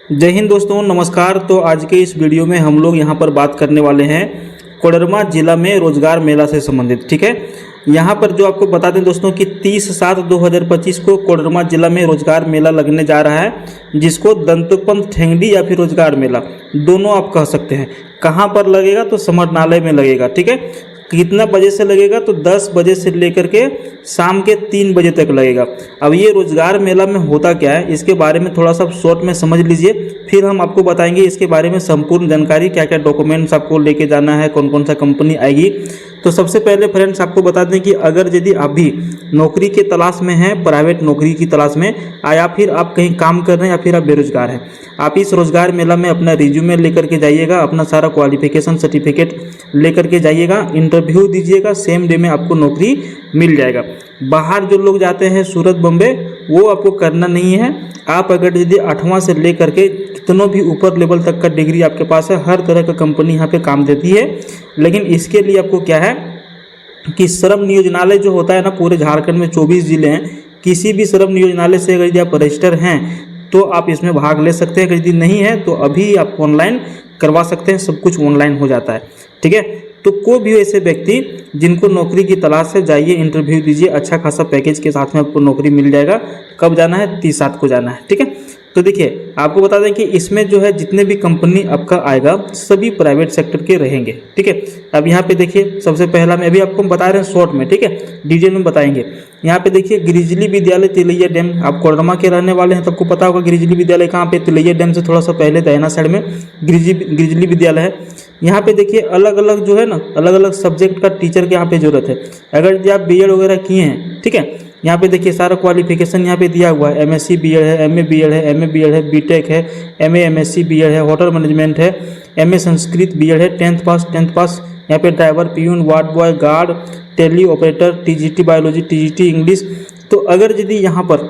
जय हिंद दोस्तों, नमस्कार। तो आज के इस वीडियो में हम लोग यहाँ पर बात करने वाले हैं कोडरमा जिला में रोजगार मेला से संबंधित। ठीक है, यहाँ पर जो आपको बता दें दोस्तों कि 30/7/2025 को कोडरमा जिला में रोजगार मेला लगने जा रहा है, जिसको दंतोपंत ठेंगड़ी या फिर रोजगार मेला दोनों आप कह सकते हैं। कहाँ पर लगेगा? तो समरनालय में लगेगा। ठीक है, कितना बजे से लगेगा? तो 10 बजे से लेकर के शाम के 3 बजे तक लगेगा। अब ये रोजगार मेला में होता क्या है, इसके बारे में थोड़ा सा शॉर्ट में समझ लीजिए, फिर हम आपको बताएंगे इसके बारे में संपूर्ण जानकारी, क्या क्या डॉक्यूमेंट्स आपको लेके जाना है, कौन कौन सा कंपनी आएगी। तो सबसे पहले फ्रेंड्स आपको बता दें कि अगर यदि आप भी नौकरी के तलाश में हैं, प्राइवेट नौकरी की तलाश में, या फिर आप कहीं काम कर रहे हैं, या फिर आप बेरोजगार हैं, आप इस रोजगार मेला में अपना रिज्यूमे लेकर के जाइएगा, अपना सारा क्वालिफिकेशन सर्टिफिकेट लेकर के जाइएगा, इंटरव्यू दीजिएगा, सेम डे में आपको नौकरी मिल जाएगा। बाहर जो लोग जाते हैं सूरत बम्बे, वो आपको करना नहीं है। आप अगर यदि 8वां से लेकर के कितनों भी ऊपर लेवल तक का डिग्री आपके पास है, हर तरह का कंपनी यहाँ पे काम देती है। लेकिन इसके लिए आपको क्या है कि श्रम नियोजनालय जो होता है ना, पूरे झारखंड में 24 जिले हैं, किसी भी श्रम नियोजनालय से अगर यदि आप रजिस्टर हैं तो आप इसमें भाग ले सकते हैं। अगर यदि नहीं है तो अभी आप ऑनलाइन करवा सकते हैं, सब कुछ ऑनलाइन हो जाता है। ठीक है, तो कोई भी ऐसे व्यक्ति जिनको नौकरी की तलाश है, जाइए इंटरव्यू दीजिए, अच्छा खासा पैकेज के साथ में आपको नौकरी मिल जाएगा। कब जाना है? 30/7 को जाना है। ठीक है, तो देखिए आपको बता दें कि इसमें जो है जितने भी कंपनी आपका आएगा सभी प्राइवेट सेक्टर के रहेंगे। ठीक है, अब यहाँ पे देखिए सबसे पहला मैं अभी आपको बता रहे हैं शॉर्ट में, ठीक है, डिटेल में बताएंगे। यहाँ पे देखिए गिरिजली विद्यालय तिलैया डैम, आप कोडरमा के रहने वाले हैं तो आपको पता होगा गिरिजली विद्यालय कहाँ पे, तिलैया डैम से थोड़ा सा पहले दाहिना साइड में गिरिजली विद्यालय है। यहाँ पे देखिए अलग अलग जो है ना, अलग अलग सब्जेक्ट का टीचर की यहाँ पे जरूरत है। अगर आप बीएड वगैरह किए हैं, ठीक है, यहाँ पे देखिए सारा क्वालिफिकेशन यहाँ पे दिया हुआ है। एमएससी बीएड है, एमए बीएड है, एमए बीएड है, बीटेक है, एमए एमएससी बीएड है, होटल मैनेजमेंट है, एमए संस्कृत बीएड है, 10th पास। यहाँ पे driver, peon, ward boy, guard, tele operator, TGT biology, TGT English. तो अगर यदि यहाँ पर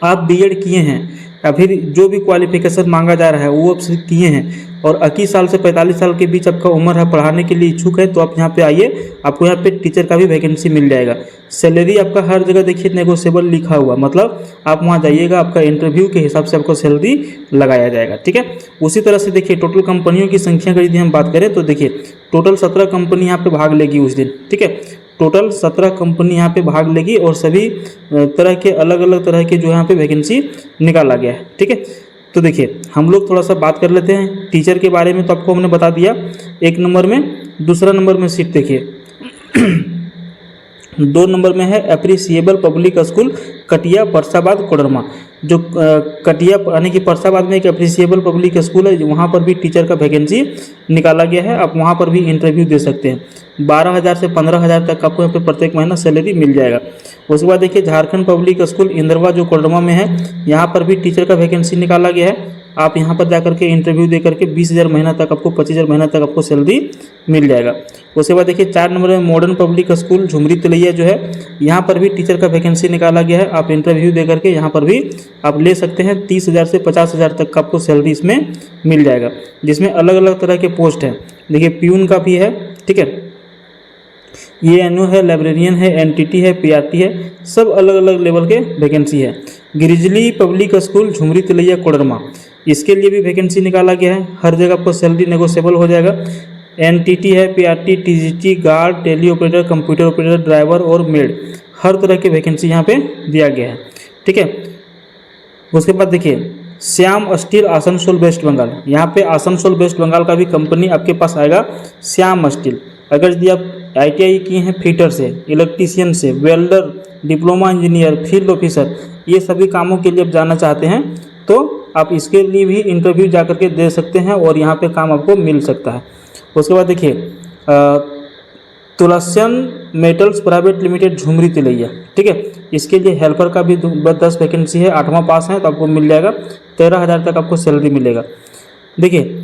आप बीएड किए हैं या फिर जो भी क्वालिफिकेशन मांगा जा रहा है वो आप सिर्फ किए हैं और 21 साल से 45 साल के बीच आपका उम्र है, पढ़ाने के लिए इच्छुक है, तो आप यहाँ पे आइए, आपको यहाँ पे टीचर का भी वैकेंसी मिल जाएगा। सैलरी आपका हर जगह देखिए नेगोशिएबल लिखा हुआ, मतलब आप वहाँ जाइएगा, आपका इंटरव्यू के हिसाब से आपको सैलरी लगाया जाएगा। ठीक है, उसी तरह से देखिए टोटल कंपनियों की संख्या का यदि हम बात करें तो देखिए टोटल 17 कंपनी यहाँ पे भाग लेगी उस दिन। ठीक है, टोटल 17 कंपनी यहाँ पे भाग लेगी और सभी तरह के अलग अलग तरह के जो यहाँ पे वैकेंसी निकाला गया है। ठीक है, तो देखिए हम लोग थोड़ा सा बात कर लेते हैं टीचर के बारे में। तो आपको हमने बता दिया 1 नंबर में, दूसरा नंबर में सीट देखिए 2 नंबर में है एप्रिसिएबल पब्लिक स्कूल कटिया परसाबाद कोडरमा। जो कटिया यानी कि परसाबाद में एक एप्रिसिएबल पब्लिक स्कूल है, वहाँ पर भी टीचर का वैकेंसी निकाला गया है। आप वहाँ पर भी इंटरव्यू दे सकते हैं। 12,000 से 15,000 तक आपको यहाँ पे प्रत्येक महीना सैलरी मिल जाएगा। उसके बाद देखिए झारखंड पब्लिक स्कूल इंदरवा जो कोडरमा में है, यहाँ पर भी टीचर का वैकेंसी निकाला गया है। आप यहाँ पर जाकर के इंटरव्यू दे करके 20,000 महीना तक आपको 25,000 महीना तक आपको सैलरी मिल जाएगा। उसके बाद देखिए 4 नंबर में modern public school Jhumri Telaiya जो है, यहाँ पर भी टीचर का वैकेंसी निकाला गया है। आप इंटरव्यू दे करके यहाँ पर भी आप ले सकते हैं। 30,000 से 50,000 तक का आपको सैलरी इसमें मिल जाएगा, जिसमें अलग अलग तरह के पोस्ट हैं। देखिए प्यून का भी है, ठीक है, ये एनओ है, लाइब्रेरियन है, एनटीटी है, पीआरटी है, सब अलग अलग लेवल के वैकेंसी है। गिरिजली पब्लिक स्कूल झुमरी तिलैया कोडरमा, इसके लिए भी वैकेंसी निकाला गया है। हर जगह आपको सैलरी नेगोशिएबल हो जाएगा। एनटीटी है, PRT, TGT, guard, tele operator, computer operator, driver और मेड, हर तरह की वैकेंसी यहाँ पे दिया गया है। ठीक है, उसके बाद देखिए श्याम स्टील आसनसोल वेस्ट बंगाल, यहाँ पे आसनसोल वेस्ट बंगाल का भी कंपनी आपके पास आएगा, श्याम स्टील। अगर यदि आप आईटीआई किए हैं फिटर से, इलेक्ट्रीशियन से, welder, diploma engineer, field officer, ये सभी कामों के लिए आप जाना चाहते हैं तो आप इसके लिए भी इंटरव्यू जा करके दे सकते हैं और यहाँ पे काम आपको मिल सकता है। उसके बाद देखिए Tulsiyan metals private limited Jhumri Telaiya, ठीक है, इसके लिए हेल्पर का भी 10 वैकेंसी है। 8वां पास है तो आपको मिल जाएगा, 13,000 तक आपको सैलरी मिलेगा। देखिए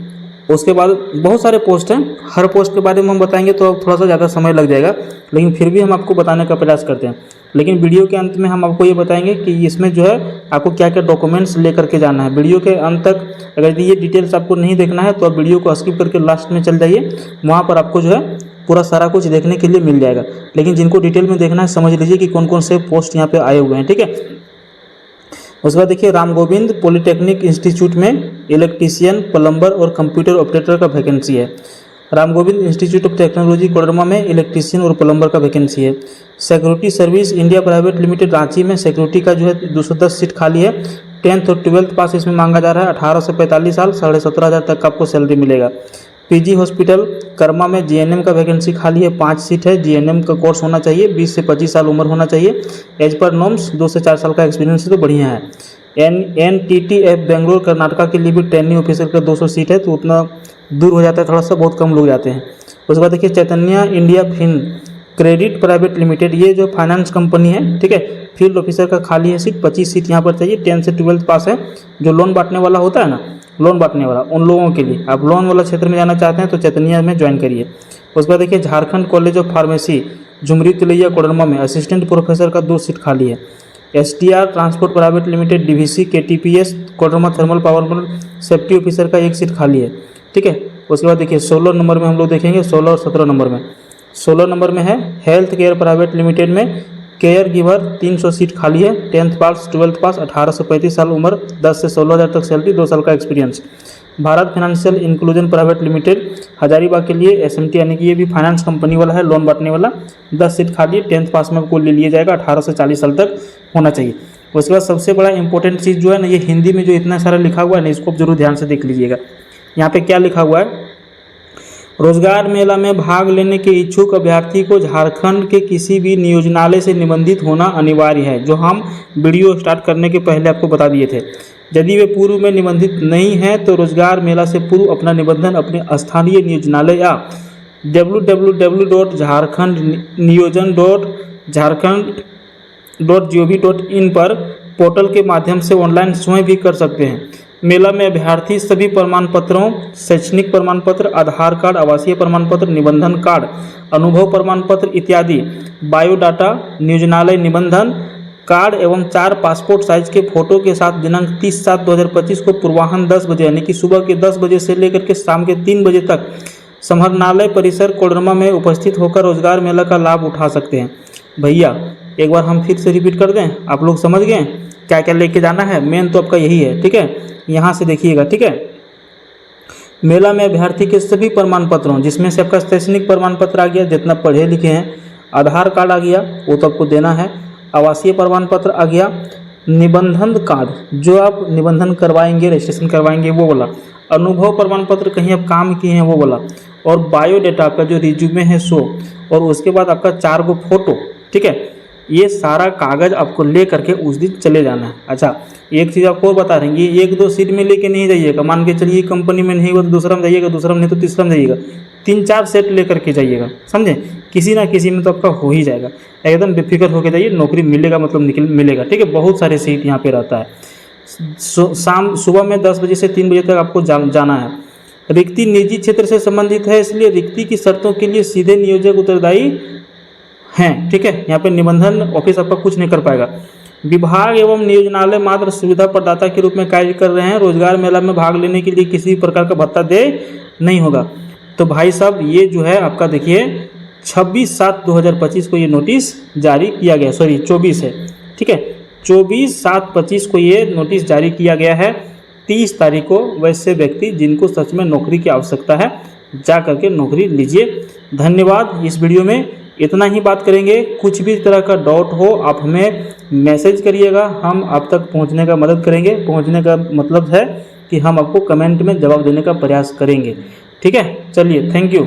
उसके बाद बहुत सारे पोस्ट हैं, हर पोस्ट के बारे में हम बताएंगे तो थोड़ा सा ज़्यादा समय लग जाएगा, लेकिन फिर भी हम आपको बताने का प्रयास करते हैं। लेकिन वीडियो के अंत में हम आपको ये बताएंगे कि इसमें जो है आपको क्या क्या डॉक्यूमेंट्स लेकर के जाना है। वीडियो के अंत तक अगर ये डिटेल्स आपको नहीं देखना है तो आप वीडियो को स्किप करके लास्ट में चल जाइए, वहाँ पर आपको जो है पूरा सारा कुछ देखने के लिए मिल जाएगा। लेकिन जिनको डिटेल में देखना है समझ लीजिए कि कौन कौन से पोस्ट यहाँ पे आए हुए हैं। ठीक है, उसके बाद देखिए राम गोविंद पॉलिटेक्निक इंस्टीट्यूट में इलेक्ट्रीशियन, प्लम्बर और कंप्यूटर ऑपरेटर का वैकेंसी है। Ram Govind institute of technology Koderma में इलेक्ट्रीशियन और प्लम्बर का वैकेंसी है। Security service India private limited Ranchi में सिक्योरिटी का जो है 210 सीट खाली है। 10th और 12th पास इसमें मांगा जा रहा है। 18 से 45 साल, 17,500 तक का आपको सैलरी मिलेगा। पीजी हॉस्पिटल कर्मा में जीएनएम का वैकेंसी खाली है, 5 सीट है। जीएनएम का कोर्स होना चाहिए, 20 से 25 साल उम्र होना चाहिए। एज पर नॉर्म्स 2 से 4 साल का एक्सपीरियंस तो बढ़िया है। NTTF बेंगलोर कर्नाटका के लिए भी ट्रेनिंग ऑफिसर का 200 सीट है, तो उतना दूर हो जाता है, थोड़ा सा बहुत कम लोग जाते हैं। उसके बाद देखिए Chaitanya India Fin credit private limited, ये जो फाइनेंस कंपनी है, ठीक है, फील्ड ऑफिसर का खाली है सीट, 25 सीट यहाँ पर चाहिए। 10 से 12th पास है। जो लोन बांटने वाला होता है ना, लोन बांटने वाला, उन लोगों के लिए आप लोन वाला क्षेत्र में जाना चाहते हैं तो चैतन्य में ज्वाइन करिए। उसके बाद देखिए Jharkhand college of pharmacy Jhumri Telaiya Koderma में असिस्टेंट प्रोफेसर का 2 सीट खाली है। STR transport private limited DVC KTPS Koderma thermal power safety officer का 1 सीट खाली है, ठीक है। उसके बाद देखिए 16 नंबर में हम लोग देखेंगे, 16 और 17 नंबर में। 16 नंबर में है हेल्थ केयर प्राइवेट लिमिटेड में केयर गिवर 300 सीट खाली है। 10th पास, 12th पास, 18 से 35 साल उम्र, 10 से 16,000 तक सैलरी, 2 साल का experience. Bharat financial inclusion private limited Hazaribagh के लिए SMT, यानी कि ये भी फाइनेंस कंपनी वाला है, लोन बांटने वाला, 10 सीट खाली है। 10th पास में आपको ले लिया जाएगा, 18 से 40 साल तक होना चाहिए। उसके बाद सबसे बड़ा इंपॉर्टेंट चीज़ जो है ना, ये हिंदी में जो इतना सारा लिखा हुआ है ना, इसको जरूर ध्यान से देख लीजिएगा। यहाँ पे क्या लिखा हुआ है, रोजगार मेला में भाग लेने के इच्छुक अभ्यर्थी को झारखंड के किसी भी नियोजनालय से निबंधित होना अनिवार्य है, जो हम वीडियो स्टार्ट करने के पहले आपको बता दिए थे। यदि वे पूर्व में निबंधित नहीं है तो रोजगार मेला से पूर्व अपना निबंधन अपने स्थानीय नियोजनालय या www.jharkhand-niyojan.jharkhand.gov.in पर पोर्टल के माध्यम से ऑनलाइन स्वयं भी कर सकते हैं। मेला में अभ्यर्थी सभी प्रमाण पत्रों, शैक्षणिक प्रमाण पत्र, आधार कार्ड, आवासीय प्रमाण पत्र, निबंधन कार्ड, अनुभव प्रमाण पत्र इत्यादि बायोडाटा, नियोजनालय निबंधन कार्ड एवं 4 पासपोर्ट साइज के फोटो के साथ दिनांक 30/7/2025 को पूर्वाह्न 10 बजे, यानी कि सुबह के 10 बजे से लेकर के शाम के 3 बजे तक समाहरणालय परिसर कोडरमा में उपस्थित होकर रोजगार मेला का लाभ उठा सकते हैं। भैया एक बार हम फिर से रिपीट कर दें, आप लोग समझ गए क्या क्या लेके जाना है। मेन तो आपका यही है, ठीक है। यहाँ से देखिएगा, ठीक है। मेला में अभ्यर्थी के सभी प्रमाण पत्रों, जिसमें से आपका शैक्षणिक प्रमाण पत्र आ गया, जितना पढ़े लिखे हैं, आधार कार्ड आ गया, वो तो आपको देना है, आवासीय प्रमाण पत्र आ गया, निबंधन कार्ड जो आप निबंधन करवाएंगे, रजिस्ट्रेशन करवाएंगे वो वाला, अनुभव प्रमाण पत्र कहीं आप काम किए हैं वो वाला, और बायोडाटा आपका जो रिज्यूमे है सो, और उसके बाद आपका 4 गो फोटो, ठीक है। ये सारा कागज़ आपको ले करके उस दिन चले जाना है। अच्छा, एक चीज़ आपको और बता रहे हैं, ये 1-2 सीट में लेके नहीं जाइएगा। मान के चलिए कंपनी में नहीं हुआ तो दूसरा में जाइएगा, दूसरा में नहीं तो तीसरा में जाइएगा। 3-4 सेट लेकर के जाइएगा, समझे। किसी ना किसी में तो आपका हो ही जाएगा। एकदम बेफिक्र होकर जाइए, नौकरी मिलेगा मतलब मिलेगा, ठीक है। बहुत सारे सीट यहाँ पे रहता है। सुबह में 10 बजे से 3 बजे तक आपको जाना है। रिक्ति निजी क्षेत्र से संबंधित है, इसलिए रिक्ति की शर्तों के लिए सीधे नियोजक उत्तरदायी हैं, ठीक है। यहाँ पे निबंधन ऑफिस आपका कुछ नहीं कर पाएगा। विभाग एवं नियोजनालय मात्र सुविधा प्रदाता के रूप में कार्य कर रहे हैं। रोजगार मेला में भाग लेने के लिए किसी प्रकार का भत्ता दे नहीं होगा। तो भाई साहब ये जो है आपका देखिए 26/7/2025 को ये नोटिस जारी किया गया, सॉरी 24 है, ठीक है। 24/7/25 को ये नोटिस जारी किया गया है। 30 तारीख को वैसे व्यक्ति जिनको सच में नौकरी की आवश्यकता है जा करके नौकरी लीजिए। धन्यवाद। इस वीडियो में इतना ही बात करेंगे। कुछ भी तरह का डाउट हो आप हमें मैसेज करिएगा, हम आप तक पहुंचने का मदद करेंगे। पहुंचने का मतलब है कि हम आपको कमेंट में जवाब देने का प्रयास करेंगे, ठीक है। चलिए, थैंक यू।